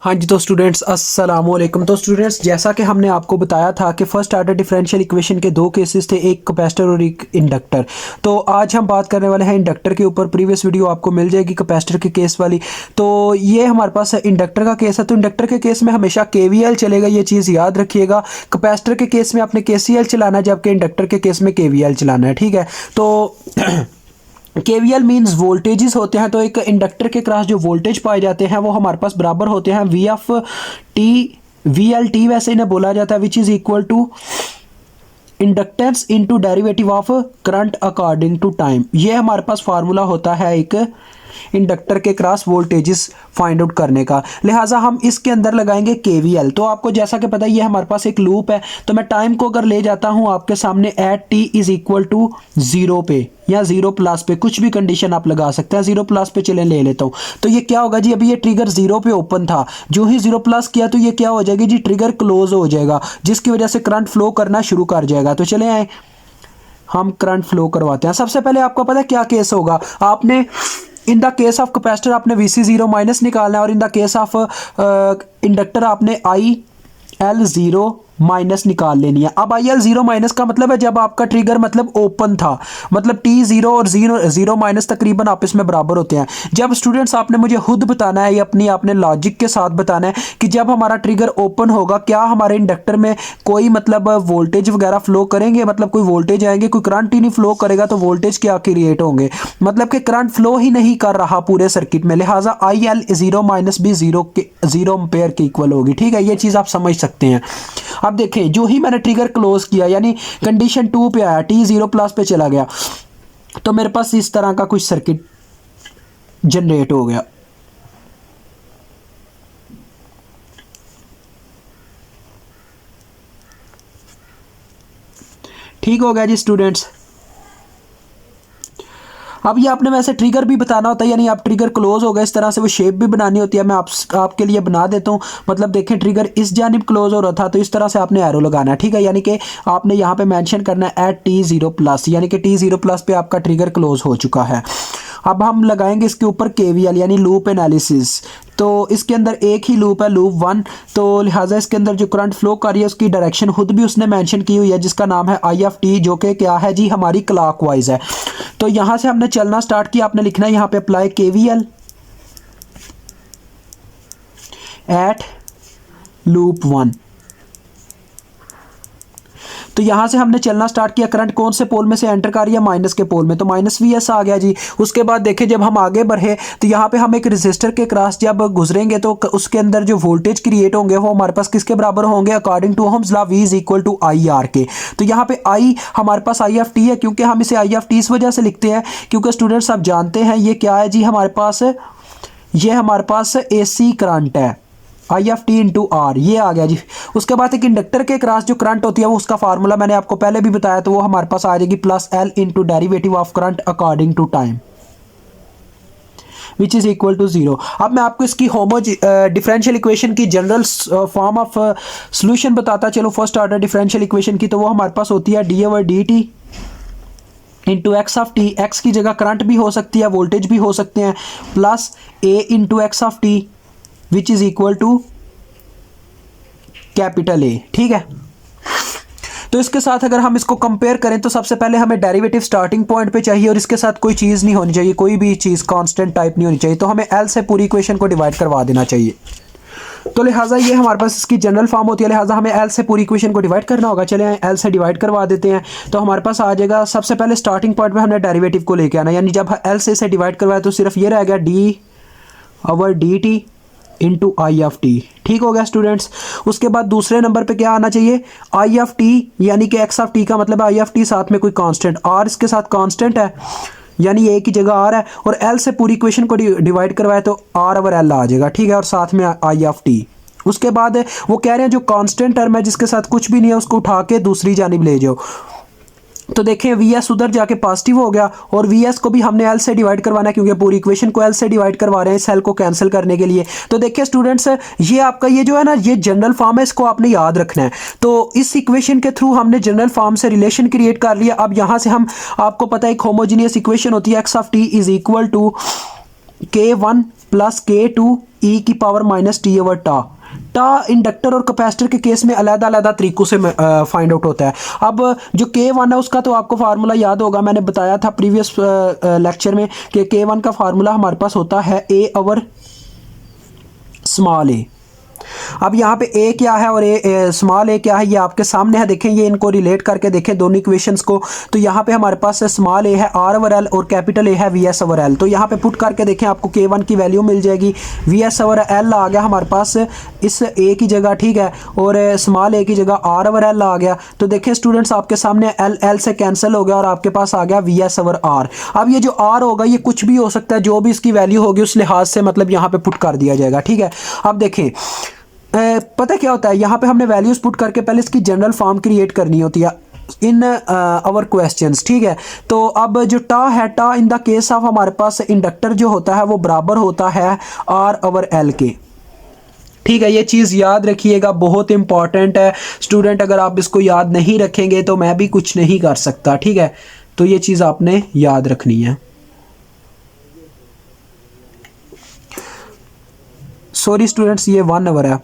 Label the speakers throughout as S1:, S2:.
S1: हाँ जी, तो स्टूडेंट्स अस्सलाम वालेकुम। तो स्टूडेंट्स, जैसा कि हमने आपको बताया था कि फर्स्ट आर्डर डिफरेंशियल इक्वेशन के दो केसेस थे, एक कैपेसिटर और एक इंडक्टर। तो आज हम बात करने वाले हैं इंडक्टर के ऊपर। प्रीवियस वीडियो आपको मिल जाएगी कैपेसिटर के केस वाली। तो ये हमारे पास इंडक्टर का केस है। तो इंडक्टर के केस में हमेशा केवीएल चलेगा, ये चीज़ याद रखिएगा। कैपेसिटर के केस में आपने केसीएल चलाना है, जबकि इंडक्टर के केस में केवीएल चलाना है। ठीक है, तो केवीएल मीन्स वोल्टेजेस होते हैं। तो एक इंडक्टर के क्रॉस जो वोल्टेज पाए जाते हैं वो हमारे पास बराबर होते हैं V F T, V L T वैसे इन्हें बोला जाता है, which is equal to inductance into derivative of current according to time. ये हमारे पास फार्मूला होता है एक इंडक्टर के क्रॉस वोल्टेजेस फाइंड आउट करने का। लिहाजा हम इसके अंदर लगाएंगे केवीएल। तो आपको जैसा कि पता है ये हमारे पास एक लूप है। तो मैं टाइम को अगर ले जाता हूं आपके सामने at T is equal to 0 पे या 0 प्लस पे, कुछ भी कंडीशन आप लगा सकते हैं। 0 प्लस पे चले ले लेता हूं। तो ये क्या होगा जी, अभी ये ट्रिगर 0 पे ओपन था, जो ही 0 प्लस किया तो ये क्या हो जाएगी जी, ट्रिगर क्लोज हो जाएगा, जिसकी वजह से करंट फ्लो करना शुरू कर जाएगा। तो चले आए हम करंट फ्लो करवाते हैं। सबसे पहले आपको पता है क्या केस होगा, आपने in the case of capacitor आपने VC0 माइनस निकालना है, और in the case of inductor आपने IL0 माइनस निकाल लेनी है। अब IL0 माइनस का मतलब है जब आपका ट्रिगर मतलब ओपन था, मतलब T0 और 0 माइनस तकरीबन आपस में बराबर होते हैं। जब स्टूडेंट्स आपने मुझे खुद बताना है, ये अपनी आपने लॉजिक के साथ बताना है कि जब हमारा ट्रिगर ओपन होगा क्या हमारे इंडक्टर में कोई मतलब वोल्टेज वगैरह फ्लो करेंगे, मतलब कोई वोल्टेज आएंगे, कोई करंट ही नहीं फ्लो करेगा तो वोल्टेज क्या क्रिएट होंगे, मतलब कि करंट फ्लो ही नहीं कर रहा पूरे सर्किट में। लिहाजा IL0 माइनस भी 0 एम्पेयर के इक्वल होगी। ठीक है, ये चीज़ आप समझ सकते हैं। अब देखें, जो ही मैंने ट्रिगर क्लोज किया यानी कंडीशन 2 पे आया, T0 प्लस पे चला गया, तो मेरे पास इस तरह का कुछ सर्किट जनरेट हो गया। ठीक हो गया जी स्टूडेंट्स। अब ये आपने वैसे ट्रिगर भी बताना होता है, यानी आप ट्रिगर क्लोज हो गए इस तरह से, वो शेप भी बनानी होती है। मैं आपके लिए बना देता हूँ। मतलब देखें, ट्रिगर इस जानिब क्लोज हो रहा था तो इस तरह से आपने एरो लगाना है। ठीक है, यानी कि आपने यहाँ पे मेंशन करना है एट T0 प्लस, यानी कि T0 प्लस पे आपका ट्रिगर क्लोज हो चुका है। अब हम लगाएंगे इसके ऊपर केवीएल यानी लूप एनालिसिस। तो इसके अंदर एक ही लूप है, लूप 1। तो लिहाजा इसके अंदर जो करंट फ्लो कर रही है उसकी डायरेक्शन खुद भी उसने मेंशन की हुई है, जिसका नाम है IF जो कि क्या है जी, हमारी क्लॉकवाइज है। तो यहाँ से हमने चलना स्टार्ट किया, आपने लिखना है यहाँ पे अप्लाई केवीएल एट लूप 1। तो यहाँ से हमने चलना स्टार्ट किया, करंट कौन से पोल में से एंटर कर रही है, माइनस के पोल में, तो माइनस VS आ गया जी। उसके बाद देखें, जब हम आगे बढ़े तो यहाँ पे हम एक रेजिस्टर के क्रॉस जब गुजरेंगे तो उसके अंदर जो वोल्टेज क्रिएट होंगे वो हमारे पास किसके बराबर होंगे, according to Ohm's law V is equal to IR के। तो यहाँ पे I हमारे पास IF है, क्योंकि हम इसे IF इस वजह से लिखते हैं क्योंकि स्टूडेंट्स आप जानते हैं ये क्या है जी, हमारे पास ये हमारे पास AC करंट है, IF इंटू R, ये आ गया जी। उसके बाद एक इंडक्टर के क्रॉस जो करंट होती है वो उसका फार्मूला मैंने आपको पहले भी बताया, तो वो हमारे पास आ जाएगी plus L into derivative of current according to time which is equal to 0। अब मैं आपको इसकी डिफरेंशियल इक्वेशन की जनरल फॉर्म ऑफ सोल्यूशन बताता चलो। फर्स्ट ऑर्डर डिफरेंशियल इक्वेशन की, तो वो हमारे पास होती है d/dt into x of T. X की जगह करंट भी हो सकती है, वोल्टेज भी हो सकते हैं, plus A into x of t which is equal to capital A। ठीक है, तो इसके साथ अगर हम इसको कंपेयर करें तो सबसे पहले हमें डेरिवेटिव स्टार्टिंग पॉइंट पे चाहिए, और इसके साथ कोई चीज़ नहीं होनी चाहिए, कोई भी चीज़ कांस्टेंट टाइप नहीं होनी चाहिए। तो हमें L से पूरी इक्वेशन को डिवाइड करवा देना चाहिए। तो लिहाजा ये हमारे पास इसकी जनरल फॉर्म होती है, लिहाजा हमें L से पूरी इक्वेशन को डिवाइड करना होगा। चले L से डिवाइड करवा देते हैं। तो हमारे पास आ जाएगा, सबसे पहले स्टार्टिंग पॉइंट पे हमने डेरिवेटिव को लेके आना, यानी जब L से इसे डिवाइड करवाया तो सिर्फ ये रह गया d/dt इंटू IF। ठीक हो गया स्टूडेंट्स। उसके बाद दूसरे नंबर पे क्या आना चाहिए, IF यानी कि x का मतलब IF साथ में कोई कांस्टेंट, R इसके साथ कांस्टेंट है यानी A की जगह R है, और L से पूरी इक्वेशन को डिवाइड करवाए तो R/L आ जाएगा। ठीक है, और साथ में IF। उसके बाद वो कह रहे हैं जो कांस्टेंट टर्म है जिसके साथ कुछ भी नहीं है उसको उठा के दूसरी जानिब ले जाओ। तो देखें VS उधर जाके पॉजिटिव हो गया, और VS को भी हमने L से डिवाइड करवाना है क्योंकि पूरी इक्वेशन को L से डिवाइड करवा रहे हैं इस L को कैंसिल करने के लिए। तो देखिए स्टूडेंट्स, ये आपका ये जो है ना, ये जनरल फॉर्म है, इसको आपने याद रखना है। तो इस इक्वेशन के थ्रू हमने जनरल फॉर्म से रिलेशन क्रिएट कर लिया। अब यहाँ से हम, आपको पता है एक होमोजीनियस इक्वेशन होती है x of t is equal to K1 plus K2 e की पावर माइनस टी ओवर टा। टा इंडक्टर और कैपेसिटर के केस में अलग अलग तरीकों से फाइंड आउट होता है। अब जो K1 है उसका तो आपको फार्मूला याद होगा, मैंने बताया था प्रीवियस लेक्चर में कि K1 का फार्मूला हमारे पास होता है A ओवर स्मॉल ए। अब यहाँ पे ए क्या है और स्मॉल ए क्या है ये आपके सामने है, देखें ये इनको रिलेट करके देखें दोनों इक्वेशंस को। तो यहाँ पे हमारे पास स्मॉल ए है आर ओवर एल और कैपिटल ए है वी एस ओवर एल। तो यहाँ पे पुट करके देखें आपको K1 की वैल्यू मिल जाएगी, वी एस ओवर एल आ गया हमारे पास इस ए की जगह, ठीक है, और स्मॉल ए की जगह आर ओवर एल आ गया। तो देखें स्टूडेंट्स आपके सामने एल एल से कैंसिल हो गया और आपके पास आ गया वी एस ओवर आर। अब ये जो आर होगा ये कुछ भी हो सकता है, जो भी इसकी वैल्यू होगी उस लिहाज से मतलब यहाँ पे पुट कर दिया जाएगा, ठीक है। अब देखें पता क्या होता है, यहाँ पे हमने वैल्यूज पुट करके पहले इसकी जनरल फॉर्म क्रिएट करनी होती है इन आवर क्वेश्चंस, ठीक है। तो अब जो टा है, टा इन द केस ऑफ हमारे पास इंडक्टर जो होता है वो बराबर होता है आर ओवर एल के, ठीक है। ये चीज़ याद रखिएगा, बहुत इंपॉर्टेंट है स्टूडेंट। अगर आप इसको याद नहीं रखेंगे तो मैं भी कुछ नहीं कर सकता, ठीक है। तो ये चीज़ आपने याद रखनी है। सॉरी स्टूडेंट्स, ये 1 ओवर है,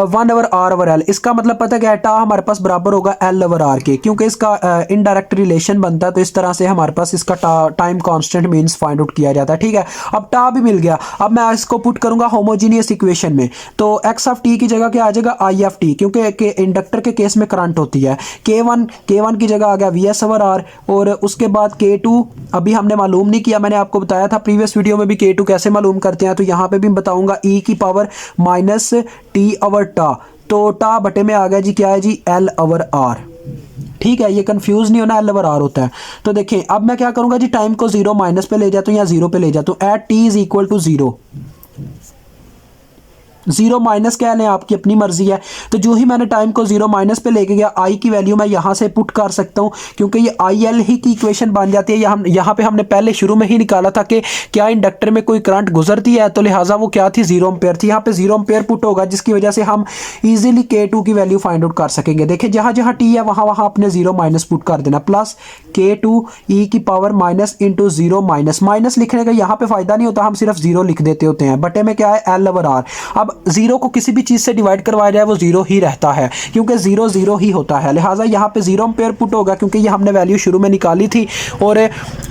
S1: 1 ओवर आर ओवर एल। इसका मतलब पता क्या है, टा हमारे पास बराबर होगा एल ओवर आर के, क्योंकि इसका इनडायरेक्ट रिलेशन बनता है। तो इस तरह से हमारे पास इसका time constant means find out किया जाता है, ठीक है। अब टा भी मिल गया, अब मैं इसको पुट करूंगा होमोजीनियस इक्वेशन में। तो एक्स ऑफ टी की जगह क्या आ जाएगा, आई ऑफ टी, क्योंकि इंडक्टर के केस में करंट होती है। K1 की जगह आ गया वी एस ओवर आर, और उसके बाद K2 अभी हमने मालूम नहीं किया, मैंने आपको बताया था प्रीवियस वीडियो में भी K2 कैसे मालूम करते हैं। तो यहाँ पे भी बताऊंगा ई की पावर माइनस टी ओवर टा। तो टा बटे में आ गया जी क्या है जी एल ओवर आर, ठीक है। ये कंफ्यूज नहीं होना, एल ओवर आर होता है। तो देखें अब मैं क्या करूंगा जी, टाइम को 0 माइनस पे ले जाता हूँ या 0 पे ले जाता हूँ। At T is equal to 0, 0 minus क्या लें आपकी अपनी मर्जी है। तो जो ही मैंने टाइम को 0 माइनस पे लेके गया, आई की वैल्यू मैं यहाँ से पुट कर सकता हूँ, क्योंकि ये आई एल ही की इक्वेशन बन जाती है। यहाँ पे हमने पहले शुरू में ही निकाला था कि क्या इंडक्टर में कोई करंट गुजरती है, तो लिहाजा वो क्या थी, 0 एम्पेयर थी। यहाँ पे 0 एम्पेयर पुट होगा, जिसकी वजह से हम ईजिली K2 की वैल्यू फाइंड आउट कर सकेंगे। देखिए जहाँ जहाँ टी है वहाँ वहाँ अपने 0 माइनस पुट कर देना, प्लस K2 ई की power minus into 0 minus. Minus लिखने का यहाँ पे फायदा नहीं होता, हम सिर्फ 0 लिख देते होते हैं। बटे में क्या है एल ओवर आर। अब 0 को किसी भी चीज़ से डिवाइड करवाया जाए वो 0 ही रहता है, क्योंकि 0 0 ही होता है। लिहाजा यहाँ पे 0 एम्पेयर पुट होगा, क्योंकि ये हमने वैल्यू शुरू में निकाली थी। और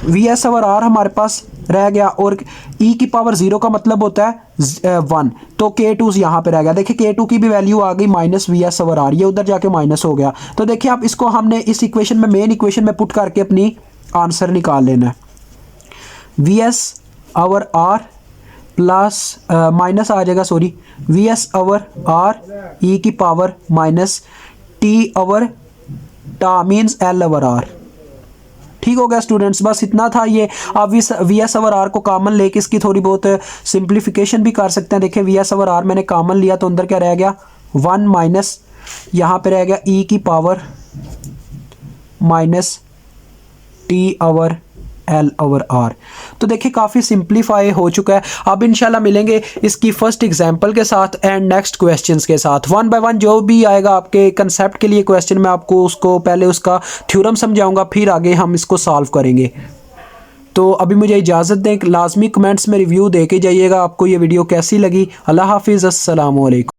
S1: वी एस ओवर आर हमारे पास रह गया, और ई की पावर 0 का मतलब होता है 1, तो K2 यहाँ पे रह गया। देखिए K2 की भी वैल्यू आ गई minus V S over R, ये उधर जाके माइनस हो गया। तो देखिए आप इसको हमने इस इक्वेशन में, मेन इक्वेशन में पुट करके अपनी आंसर निकाल लेना है। V S over R plus minus आ जाएगा, sorry, V S over R E की power minus T over tau means L over R. ठीक हो गया स्टूडेंट्स, बस इतना था ये। आप वी एस ओवर आर को कॉमन लेके इसकी थोड़ी बहुत सिंप्लीफिकेशन भी कर सकते हैं। देखिए वी एस ओवर आर मैंने कॉमन लिया तो अंदर क्या रह गया 1 माइनस, यहाँ पे रह गया ई की power minus T over L over R. तो देखिए काफ़ी सिंप्लीफाई हो चुका है। अब इंशाल्लाह मिलेंगे इसकी फर्स्ट एग्जांपल के साथ एंड नेक्स्ट क्वेश्चंस के साथ। 1 बाय 1 जो भी आएगा आपके कंसेप्ट के लिए क्वेश्चन, मैं आपको उसको पहले उसका थ्योरम समझाऊंगा, फिर आगे हम इसको सॉल्व करेंगे। तो अभी मुझे इजाज़त दें, लाजमी कमेंट्स में रिव्यू दे के जाइएगा आपको ये वीडियो कैसी लगी। अल्लाह हाफिज़, अस्सलाम वालेकुम।